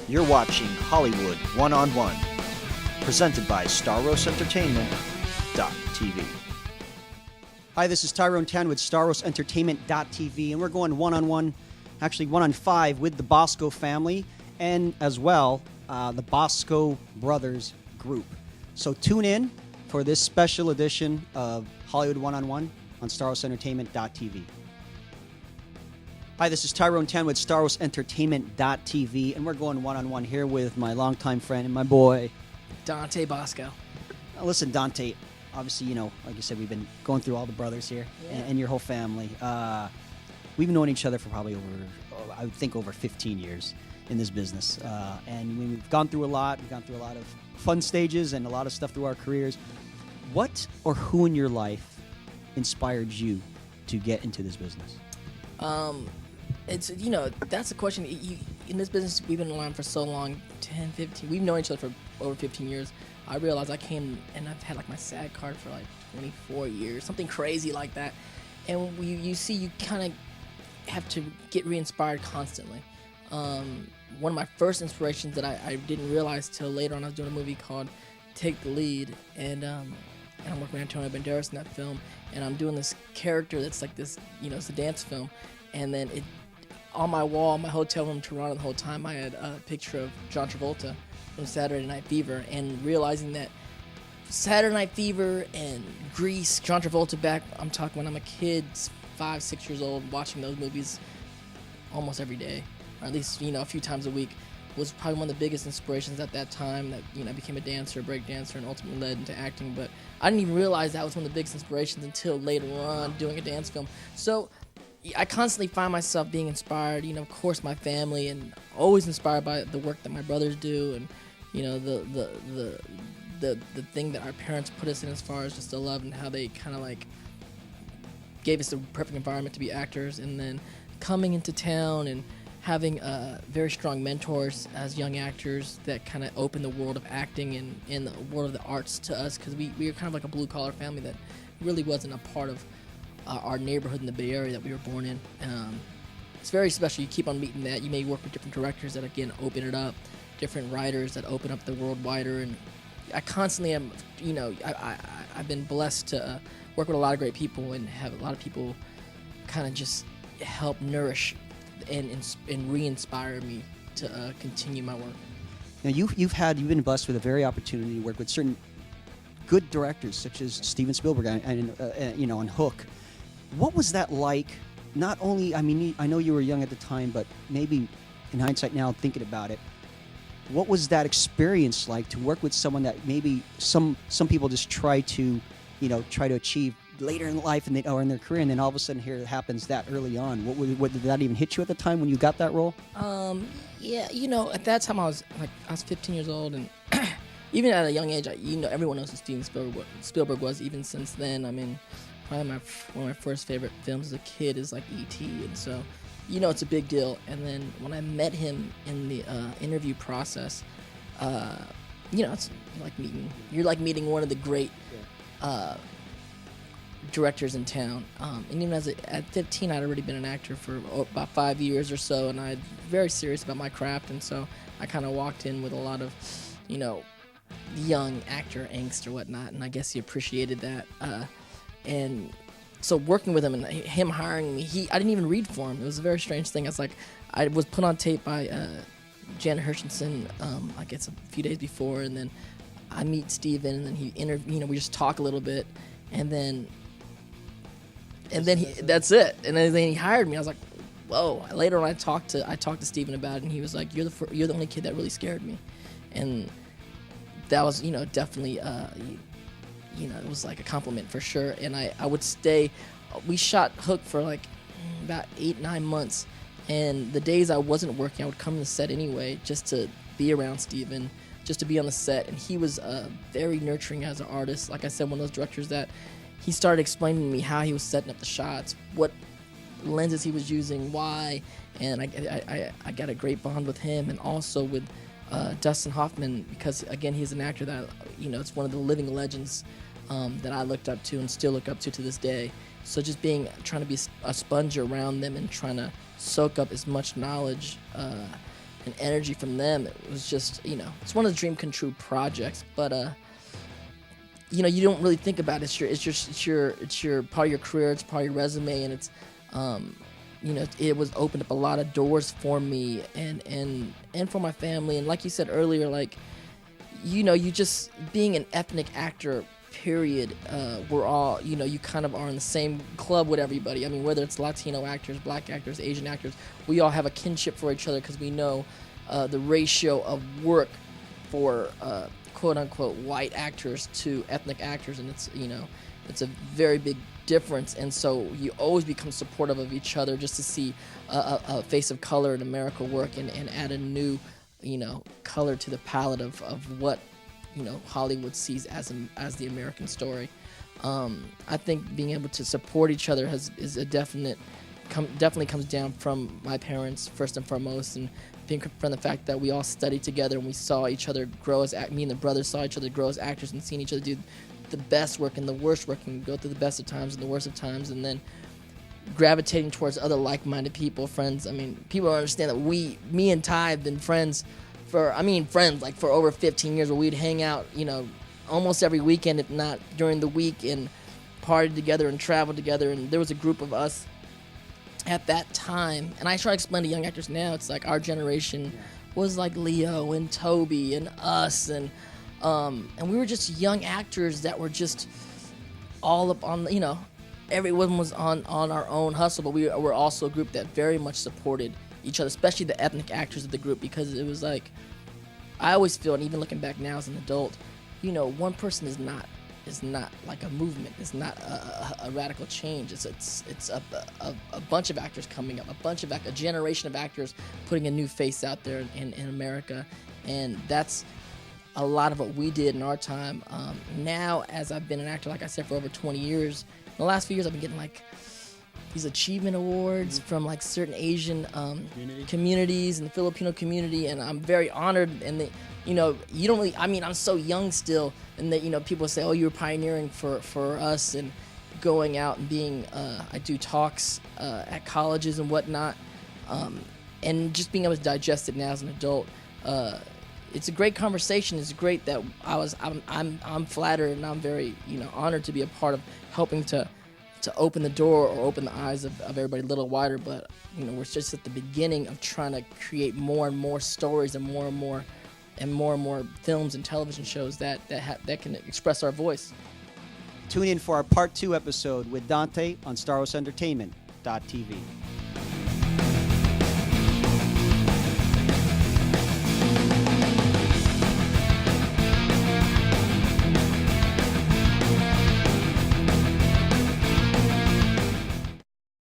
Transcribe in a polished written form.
You're watching Hollywood One-on-One, presented by Staros Entertainment TV. Hi, this is TYRONE with Staros Entertainment TV, and we're going one-on-one, actually one-on-five with the Basco family, and as well, the Basco Brothers group. So tune in for this special edition of Hollywood One-on-One on Staros Entertainment TV. Hi, this is TYRONE with Staros Entertainment TV, and we're going one-on-one here with my longtime friend and my boy, DANTE Basco. Now, listen, DANTE, obviously, you know, like I said, we've been going through all the brothers here and your whole family. We've known each other for probably I would think over 15 years in this business. And we've gone through a lot. We've gone through a lot of fun stages and a lot of stuff through our careers. What or who in your life inspired you to get into this business? It's, you know, that's a question. In this business, we've been around for so long, 10, 15. We've known each other for over 15 years. I realized I came, and I've had like my SAG card for like 24 years, something crazy like that. And you see, you kind of have to get re-inspired constantly. One of my first inspirations that I didn't realize till later on, I was doing a movie called Take the Lead, and I'm working with Antonio Banderas in that film, and I'm doing this character that's like this, you know, it's a dance film, and then on my wall, my hotel room in Toronto the whole time, I had a picture of John Travolta from Saturday Night Fever, and realizing that Saturday Night Fever and Grease, John Travolta back, I'm talking when I'm a kid, 5, 6 years old, watching those movies almost every day, or at least, you know, a few times a week, was probably one of the biggest inspirations at that time that, you know, I became a dancer, break dancer, and ultimately led into acting. But I didn't even realize that was one of the biggest inspirations until later on doing a dance film. So I constantly find myself being inspired, you know, of course my family, and always inspired by the work that my brothers do, and, you know, the thing that our parents put us in as far as just the love and how they kind of like gave us the perfect environment to be actors, and then coming into town and having very strong mentors as young actors that kind of opened the world of acting and the world of the arts to us, because we were kind of like a blue-collar family that really wasn't a part of our neighborhood in the Bay Area that we were born in. It's very special. You keep on meeting that. You may work with different directors that, again, open it up, different writers that open up the world wider, and I constantly am, you know, I've been blessed to work with a lot of great people and have a lot of people kind of just help nourish and re-inspire me to continue my work. Now, you've been blessed with a very opportunity to work with certain good directors such as Steven Spielberg and you know, on Hook. What was that like? Not only, I mean, I know you were young at the time, but maybe in hindsight now, thinking about it, what was that experience like to work with someone that maybe some people just try to achieve later in life or in their career, and then all of a sudden here it happens that early on? What did that even hit you at the time when you got that role? Yeah, you know, at that time I was 15 years old, and even at a young age, you know, everyone knows who Steven Spielberg was. Even since then, I mean, probably one of my first favorite films as a kid is like E.T., and so, you know, it's a big deal. And then when I met him in the interview process, you know, it's you're like meeting one of the great directors in town. And even at 15, I'd already been an actor for about 5 years or so, and I'm very serious about my craft, and so I kind of walked in with a lot of, you know, young actor angst or whatnot, and I guess he appreciated that. And so working with him and him hiring me, I didn't even read for him. It was a very strange thing. I was put on tape by Janet Hershenson, I guess a few days before, and then I meet Steven, and then you know, we just talk a little bit, and then that's it. And then he hired me. I was like, whoa. Later on, I talked to Steven about it, and he was like, you're the only kid that really scared me. And that was, you know, definitely, you know, it was like a compliment for sure. And I would stay. We shot Hook for like about 8-9 months, and the days I wasn't working, I would come to the set anyway just to be around Steven, just to be on the set. And he was very nurturing as an artist. Like I said, one of those directors that he started explaining to me how he was setting up the shots, what lenses he was using, why, and I got a great bond with him, and also with Dustin Hoffman, because again, he's an actor that, you know, it's one of the living legends that I looked up to and still look up to this day. So just trying to be a sponge around them and trying to soak up as much knowledge and energy from them. It was just, you know, it's one of the dream come true projects. But you know, you don't really think about it. It's your part of your career. It's part of your resume, and it's you know, it was opened up a lot of doors for me and for my family. And like you said earlier, like, you know, you just being an ethnic actor, period, we're all, you know, you kind of are in the same club with everybody. I mean, whether it's Latino actors, black actors, Asian actors, we all have a kinship for each other because we know the ratio of work for quote unquote white actors to ethnic actors, and it's, you know, it's a very big difference. And so you always become supportive of each other just to see a face of color in America work and add a new, you know, color to the palette of what, you know, Hollywood sees as the American story. I think being able to support each other is a definitely comes down from my parents first and foremost, and being from the fact that we all studied together and we saw each other grow as me and the brothers saw each other grow as actors and seeing each other do the best work and the worst work and go through the best of times and the worst of times, and then gravitating towards other like-minded people, friends. I mean, people don't understand that me and Ty have been friends for over 15 years, where we'd hang out, you know, almost every weekend, if not during the week, and party together and travel together. And there was a group of us at that time, and I try to explain to young actors now, it's like our generation was like Leo and Toby and us, and we were just young actors that were just all up on, you know, everyone was on our own hustle, but we were also a group that very much supported each other, especially the ethnic actors of the group, because it was like, I always feel, and even looking back now as an adult, you know, one person is not like a movement. It's not a radical change. It's a bunch of actors coming up, a generation of actors putting a new face out there in America, and that's a lot of what we did in our time. Now, as I've been an actor, like I said, for over 20 years, in the last few years I've been getting like these achievement awards from like certain Asian communities and the Filipino community, and I'm very honored. And you know, you don't really, I mean, I'm so young still, and that, you know, people say, oh, you were pioneering for us, and going out and being, I do talks at colleges and whatnot, and just being able to digest it now as an adult. It's a great conversation. It's great that I'm flattered, and I'm very, you know, honored to be a part of helping to open the door or open the eyes of everybody a little wider. But, you know, we're just at the beginning of trying to create more and more stories and more and more films and television shows that can express our voice. Tune in for our part 2 episode with Dante on StarWars Entertainment.tv.